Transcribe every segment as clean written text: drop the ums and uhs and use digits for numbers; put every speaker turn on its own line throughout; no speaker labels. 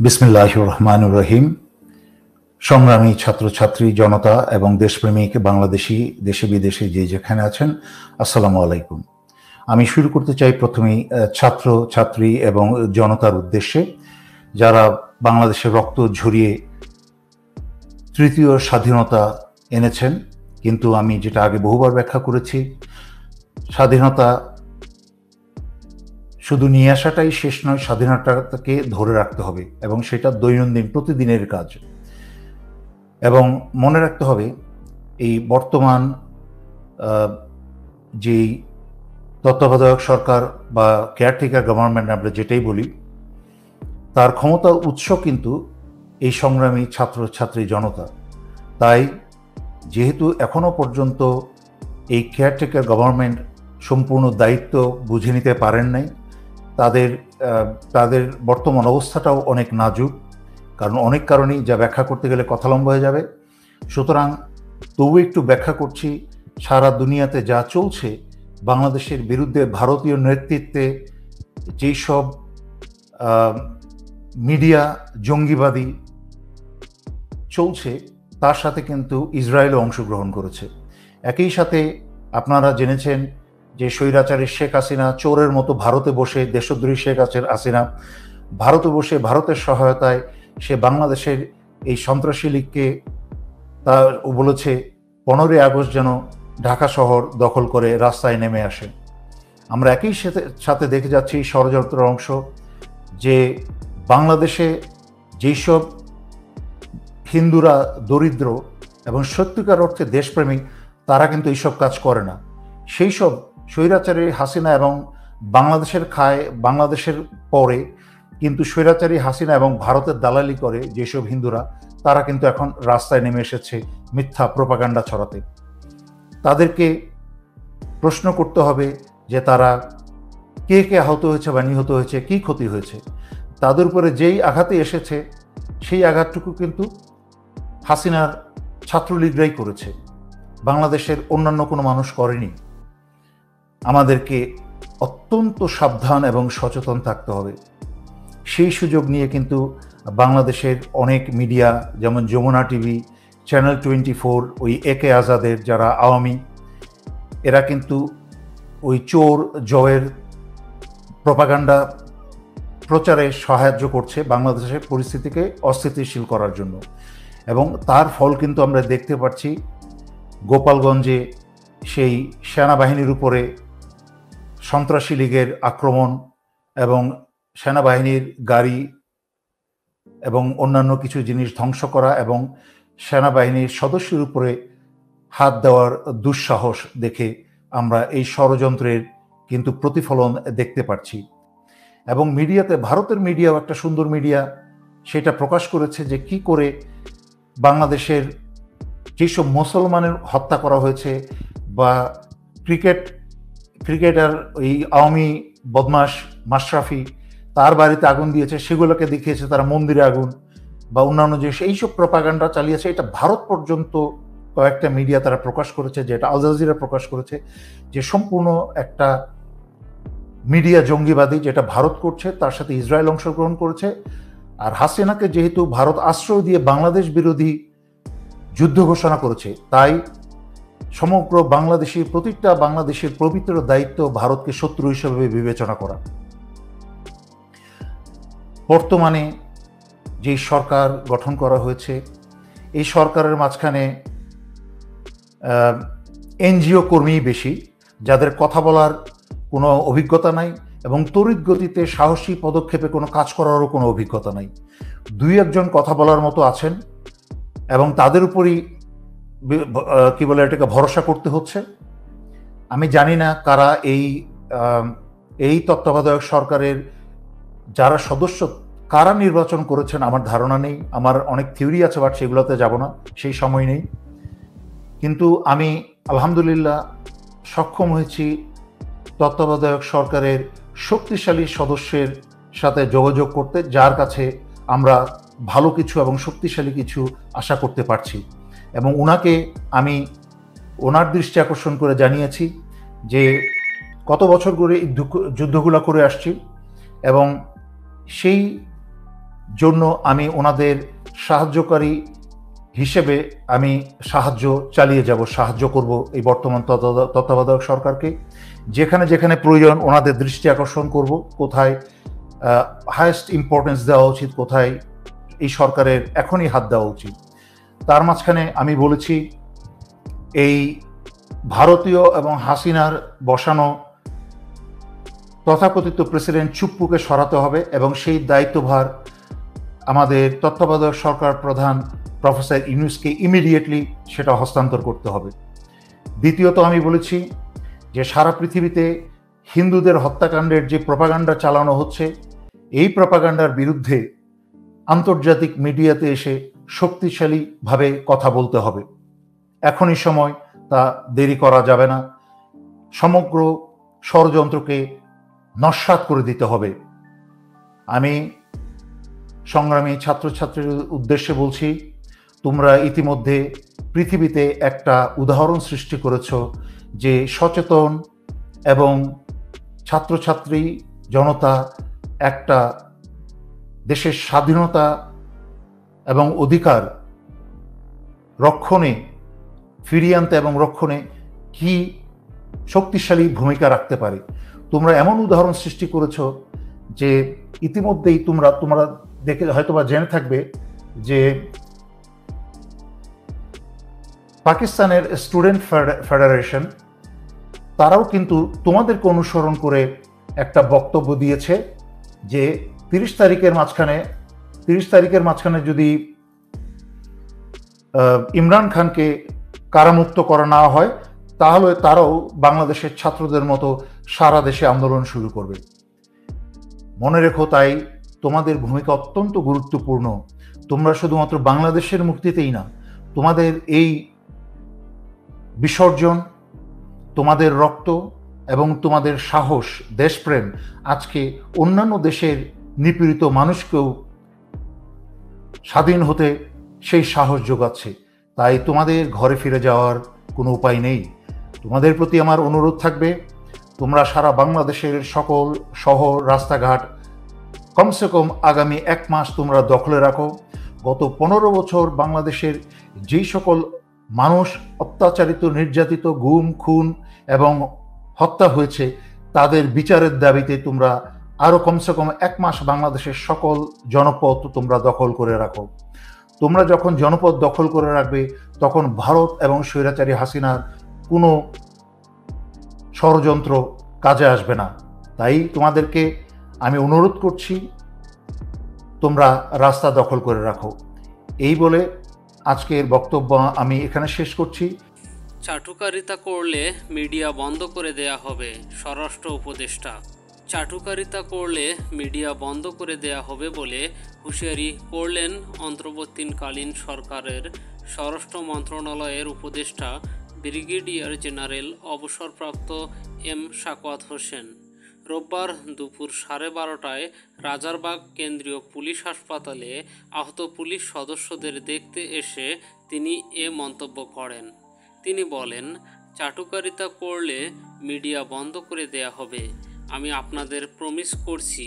বিসমিল্লাহির রহমানির রহিম। সংগ্রামী ছাত্রছাত্রী জনতা এবং দেশপ্রেমিক বাংলাদেশি দেশে বিদেশে যে যেখানে আছেন, আসসালামু আলাইকুম। আমি শুরু করতে চাই প্রথমেই ছাত্র ছাত্রী এবং জনতার উদ্দেশ্যে, যারা বাংলাদেশের রক্ত ঝরিয়ে তৃতীয় স্বাধীনতা এনেছেন। কিন্তু আমি যেটা আগে বহুবার ব্যাখ্যা করেছি, স্বাধীনতা শুধু নিয়ে আসাটাই শেষ নয়, স্বাধীনতাকে ধরে রাখতে হবে এবং সেটা দৈনন্দিন প্রতিদিনের কাজ। এবং মনে রাখতে হবে, এই বর্তমান যেই তত্ত্বাবধায়ক সরকার বা কেয়ারটেকার গভর্নমেন্ট আমরা যেটাই বলি, তার ক্ষমতার উৎস কিন্তু এই সংগ্রামী ছাত্রছাত্রী জনতা। তাই যেহেতু এখনো পর্যন্ত এই কেয়ারটেকার গভর্নমেন্ট সম্পূর্ণ দায়িত্ব বুঝে নিতে পারেন নাই, তাদের বর্তমান অবস্থাটাও অনেক নাজুক, কারণ অনেক কারণেই যা ব্যাখ্যা করতে গেলে কথা লম্বা হয়ে যাবে। সুতরাং তবু একটু ব্যাখ্যা করছি। সারা দুনিয়াতে যা চলছে, বাংলাদেশের বিরুদ্ধে ভারতীয় নেতৃত্বে যেই সব মিডিয়া জঙ্গিবাদী চলছে, তার সাথে কিন্তু ইসরায়েলও অংশগ্রহণ করেছে। একই সাথে আপনারা জেনেছেন যে স্বৈরাচারী শেখ হাসিনা চোরের মতো ভারতে বসে, দেশদ্রোহী শেখ হাসিনা ভারতে বসে ভারতের সহায়তায় সে বাংলাদেশের এই সন্ত্রাসী লীগকে বলেছে 15ই আগস্ট যেন ঢাকা শহর দখল করে রাস্তায় নেমে আসে। আমরা একই সাথে দেখে যাচ্ছি ষড়যন্ত্রের অংশ, যে বাংলাদেশে যেসব হিন্দুরা দরিদ্র এবং সত্যিকার অর্থে দেশপ্রেমিক, তারা কিন্তু এইসব কাজ করে না। সেই সব স্বৈরাচারী হাসিনা এবং বাংলাদেশের বাংলাদেশের পরে কিন্তু স্বৈরাচারী হাসিনা এবং ভারতের দালালি করে যেসব হিন্দুরা, তারা কিন্তু এখন রাস্তায় নেমে এসেছে মিথ্যা প্রোপাগান্ডা ছড়াতে। তাদেরকে প্রশ্ন করতে হবে যে তারা কে কে আহত হয়েছে বা নিহত হয়েছে, কী ক্ষতি হয়েছে। তাদের উপরে যেই আঘাতে এসেছে, সেই আঘাতটুকু কিন্তু হাসিনার ছাত্রলীগরাই করেছে, বাংলাদেশের অন্যান্য কোনো মানুষ করেনি। আমাদেরকে অত্যন্ত সাবধান এবং সচেতন থাকতে হবে। সেই সুযোগ নিয়ে কিন্তু বাংলাদেশের অনেক মিডিয়া, যেমন যমুনা টিভি, চ্যানেল 24, ওই একে আজাদের যারা আওয়ামী, এরা কিন্তু ওই চোর জয়ের প্রোপাগান্ডা প্রচারে সাহায্য করছে বাংলাদেশের পরিস্থিতিকে অস্থিতিশীল করার জন্য। এবং তার ফল কিন্তু আমরা দেখতে পাচ্ছি। গোপালগঞ্জে সেই সেনাবাহিনীর উপরে সন্ত্রাসী লীগের আক্রমণ এবং সেনাবাহিনীর গাড়ি এবং অন্যান্য কিছু জিনিস ধ্বংস করা এবং সেনাবাহিনীর সদস্যের উপরে হাত দেওয়ার দুঃসাহস দেখে আমরা এই ষড়যন্ত্রের কিন্তু প্রতিফলন দেখতে পাচ্ছি। এবং মিডিয়াতে, ভারতের মিডিয়াও একটা সুন্দর মিডিয়া, সেটা প্রকাশ করেছে যে কি করে বাংলাদেশের যেসব মুসলমানের হত্যা করা হয়েছে, বা ক্রিকেটার ওই আওয়ামী বদমাশ মাশরাফি, তার বাড়িতে আগুন দিয়েছে, সেগুলোকে দেখিয়েছে তারা মন্দিরে আগুন, বা অন্যান্য যে এইসব প্রোপাগান্ডা চালিয়েছে। এটা ভারত পর্যন্ত কয়েকটা মিডিয়া তারা প্রকাশ করেছে, যেটা আল জাজিরা প্রকাশ করেছে, যে সম্পূর্ণ একটা মিডিয়া জঙ্গিবাদী, যেটা ভারত করছে, তার সাথে ইসরায়েল অংশগ্রহণ করেছে। আর হাসিনাকে যেহেতু ভারত আশ্রয় দিয়ে বাংলাদেশ বিরোধী যুদ্ধ ঘোষণা করেছে, তাই সমগ্র প্রতিটা বাংলাদেশের পবিত্র দায়িত্ব ভারতকে শত্রু হিসেবে বিবেচনা করা। বর্তমানে যে সরকার গঠন করা হয়েছে, এই সরকারের মাঝখানে এনজিও কর্মী বেশি, যাদের কথা বলার কোনো অভিজ্ঞতা নাই এবং তড়িৎ গতিতে সাহসী পদক্ষেপে কোনো কাজ করারও কোনো অভিজ্ঞতা নাই। দুই একজন কথা বলার মতো আছেন এবং তাদের উপরই এটাকে ভরসা করতে হচ্ছে। আমি জানি না কারা এই তত্ত্বাবধায়ক সরকারের যারা সদস্য, কারা নির্বাচন করেছেন, আমার ধারণা নেই। আমার অনেক থিওরি আছে, বাট সেগুলোতে যাব না, সেই সময় নেই। কিন্তু আমি আলহামদুলিল্লাহ সক্ষম হয়েছি তত্ত্বাবধায়ক সরকারের শক্তিশালী সদস্যের সাথে যোগাযোগ করতে, যার কাছে আমরা ভালো কিছু এবং শক্তিশালী কিছু আশা করতে পারছি। এবং আমি ওনার দৃষ্টি আকর্ষণ করে জানিয়েছি যে কত বছর ধরে এই যুদ্ধগুলো করে আসছি, এবং সেই জন্য আমি ওনাদের সাহায্যকারী হিসেবে আমি সাহায্য চালিয়ে যাব, সাহায্য করব এই বর্তমান তত্ত্বাবধায়ক সরকারকে। যেখানে যেখানে প্রয়োজন ওনাদের দৃষ্টি আকর্ষণ করব, কোথায় হায়েস্ট ইম্পর্টেন্স দেওয়া উচিত, কোথায় এই সরকারের এখনই হাত দেওয়া উচিত। তার মাঝখানে আমি বলেছি এই ভারতীয় এবং হাসিনার বসানো তথাকথিত প্রেসিডেন্ট চুপ্পুকে সরাতে হবে এবং সেই দায়িত্বভার আমাদের তত্ত্বাবধায়ক সরকার প্রধান প্রফেসর ইউনূসকে ইমিডিয়েটলি সেটা হস্তান্তর করতে হবে। দ্বিতীয়ত আমি বলেছি যে সারা পৃথিবীতে হিন্দুদের হত্যাকাণ্ডের যে প্রপাগান্ডা চালানো হচ্ছে, এই প্রপাগান্ডার বিরুদ্ধে আন্তর্জাতিক মিডিয়াতে এসে শক্তিশালীভাবে কথা বলতে হবে। এখনই সময়, তা দেরি করা যাবে না। সমগ্র ষড়যন্ত্রকে নস্যাৎ করে দিতে হবে। আমি সংগ্রামী ছাত্রছাত্রীর উদ্দেশ্যে বলছি, তোমরা ইতিমধ্যে পৃথিবীতে একটা উদাহরণ সৃষ্টি করেছ যে সচেতন এবং ছাত্রছাত্রী জনতা একটা দেশের স্বাধীনতা এবং অধিকার রক্ষণে, ফিরিয়ে আনতে এবং রক্ষণে কি শক্তিশালী ভূমিকা রাখতে পারে। তোমরা এমন উদাহরণ সৃষ্টি করেছ যে ইতিমধ্যেই তোমরা দেখে হয়তোবা জেনে থাকবে যে পাকিস্তানের স্টুডেন্ট ফেডারেশন তারাও কিন্তু তোমাদেরকে অনুসরণ করে একটা বক্তব্য দিয়েছে যে 30 তারিখের মাঝখানে যদি ইমরান খানকে কারামুক্ত করা না হয় তাহলে তারাও বাংলাদেশের ছাত্রদের মতো সারা দেশে আন্দোলন শুরু করবে। মনে রেখো, তাই তোমাদের ভূমিকা অত্যন্ত গুরুত্বপূর্ণ। তোমরা শুধুমাত্র বাংলাদেশের মুক্তিতেই না, তোমাদের এই বিসর্জন, তোমাদের রক্ত এবং তোমাদের সাহস, দেশপ্রেম আজকে অন্যান্য দেশের নিপীড়িত মানুষকেও স্বাধীন হতে সেই সাহস যোগাচ্ছে। তাই তোমাদের ঘরে ফিরে যাওয়ার কোনো উপায় নেই। তোমাদের প্রতি আমার অনুরোধ থাকবে, তোমরা সারা বাংলাদেশের সকল শহর রাস্তাঘাট কমসে কম আগামী 1 মাস তোমরা দখলে রাখো। গত 15 বছর বাংলাদেশের যেই সকল মানুষ অত্যাচারিত, নির্যাতিত, গুম, খুন এবং হত্যা হয়েছে তাদের বিচারের দাবিতে তোমরা আরও কমসে কম 1 মাস বাংলাদেশের সকল জনপদ তোমরা দখল করে রাখো। তোমরা যখন জনপদ দখল করে রাখবে তখন ভারত এবং স্বৈরাচারী হাসিনার কোনো ষড়যন্ত্র কাজে আসবে না। তাই তোমাদেরকে আমি অনুরোধ করছি, তোমরা রাস্তা দখল করে রাখো। এই বলে আজকের বক্তব্য আমি এখানে শেষ করছি।
চাটুকারিতা করলে মিডিয়া বন্ধ করে দেয়া হবে, স্বরাষ্ট্র উপদেষ্টা। চাটুকারিতা করলে মিডিয়া বন্ধ করে দেয়া হবে বলে হুঁশিয়ারি করলেন অন্তর্বর্তীকালীন সরকারের স্বরাষ্ট্র মন্ত্রণালয়ের উপদেষ্টা ব্রিগেডিয়ার জেনারেল অবসরপ্রাপ্ত এম সাখাওয়াত হোসেন। রোববার দুপুর 12:30টায় রাজারবাগ কেন্দ্রীয় পুলিশ হাসপাতালে আহত পুলিশ সদস্যদের দেখতে এসে তিনি এ মন্তব্য করেন। তিনি বলেন, চাটুকারিতা করলে মিডিয়া বন্ধ করে দেয়া হবে। আমি আপনাদের প্রমিস করছি,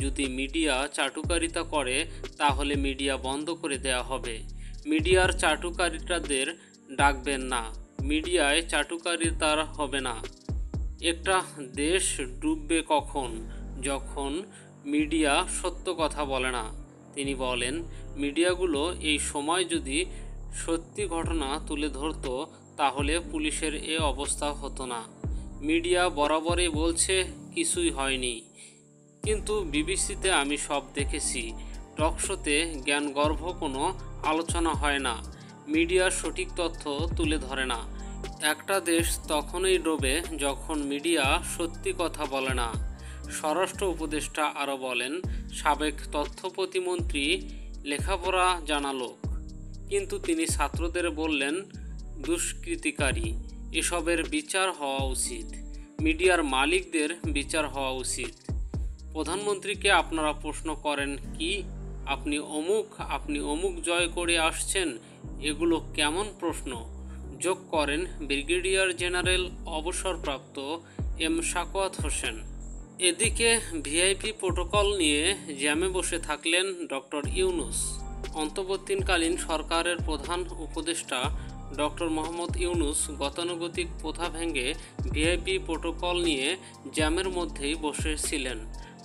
যদি মিডিয়া চাটুকারিতা করে তাহলে মিডিয়া বন্ধ করে দেয়া হবে। মিডিয়ার চাটুকারিতাদের ডাকবেন না, মিডিয়ায় চাটুকারিতার হবে না। একটা দেশ ডুববে কখন? যখন মিডিয়া সত্য কথা বলে না। তিনি বলেন, মিডিয়াগুলো এই সময় যদি সত্যি ঘটনা তুলে ধরতো তাহলে পুলিশের এ অবস্থা হতো না। মিডিয়া বরাবরই বলছে কিছুই হয়নি, কিন্তু বিবিসিতে আমি সব দেখেছি। টকশোতে জ্ঞানগর্ভ কোনো আলোচনা হয় না, মিডিয়া সঠিক তথ্য তুলে ধরে না। একটা দেশ তখনই ডোবে যখন মিডিয়া সত্যি কথা বলে না। স্বরাষ্ট্র উপদেষ্টা আরও বলেন, সাবেক তথ্য প্রতিমন্ত্রী লেখাপড়া জানা লোক, কিন্তু তিনি ছাত্রদের বললেন দুষ্কৃতিকারী। এসবের বিচার হওয়া উচিত, মিডিয়ার মালিকদের বিচার হওয়া উচিত। প্রধানমন্ত্রীকে আপনারা প্রশ্ন করেন কি আপনি অমুক জয় করে আসছেন, এগুলো কেমন প্রশ্ন? যোগ করেন ব্রিগেডিয়ার জেনারেল অবসরপ্রাপ্ত এম সাখাওয়াত হোসেন। এদিকে ভিআইপি প্রোটোকল নিয়ে জ্যামে বসে থাকলেন ডক্টর ইউনূস। অন্তর্বর্তীকালীন সরকারের প্রধান উপদেষ্টা ডক্টর মোহাম্মদ ইউনূস গতানুগতিক প্রথা ভেঙে ভিআইপি প্রোটোকল নিয়ে জ্যামের মধ্যেই বসেছিলেন।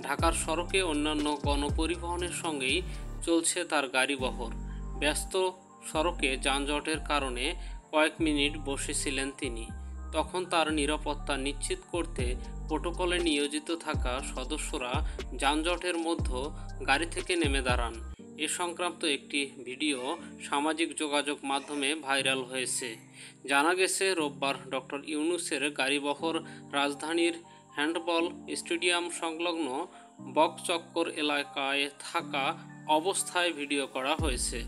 ঢাকার সড়কে অন্যান্য গণপরিবহনের সঙ্গেই চলছে তার গাড়িবহর। ব্যস্ত সড়কে যানজটের কারণে কয়েক মিনিট বসেছিলেন তিনি। তখন তার নিরাপত্তা নিশ্চিত করতে প্রোটোকলে নিয়োজিত থাকা সদস্যরা যানজটের মধ্যে গাড়ি থেকে নেমে দাঁড়ান। এ সংক্রান্ত একটি ভিডিও সামাজিক যোগাযোগ মাধ্যমে ভাইরাল হয়েছে। জানা গেছে, রোববার ডক্টর ইউনূসের গাড়িবহর রাজধানীর হ্যান্ডবল স্টেডিয়াম সংলগ্ন বকচক্কর এলাকায় থাকা অবস্থায় ভিডিও করা হয়েছে।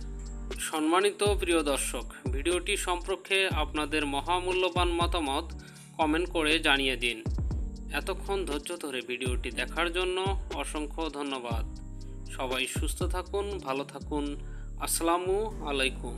সম্মানিত প্রিয় দর্শক, ভিডিওটি সম্পর্কে আপনাদের মহামূল্যবান মতামত কমেন্ট করে জানিয়ে দিন। এতক্ষণ ধৈর্য ধরে ভিডিওটি দেখার জন্য অসংখ্য ধন্যবাদ। সবাই সুস্থ থাকুন, ভালো থাকুন। আসসালামু আলাইকুম।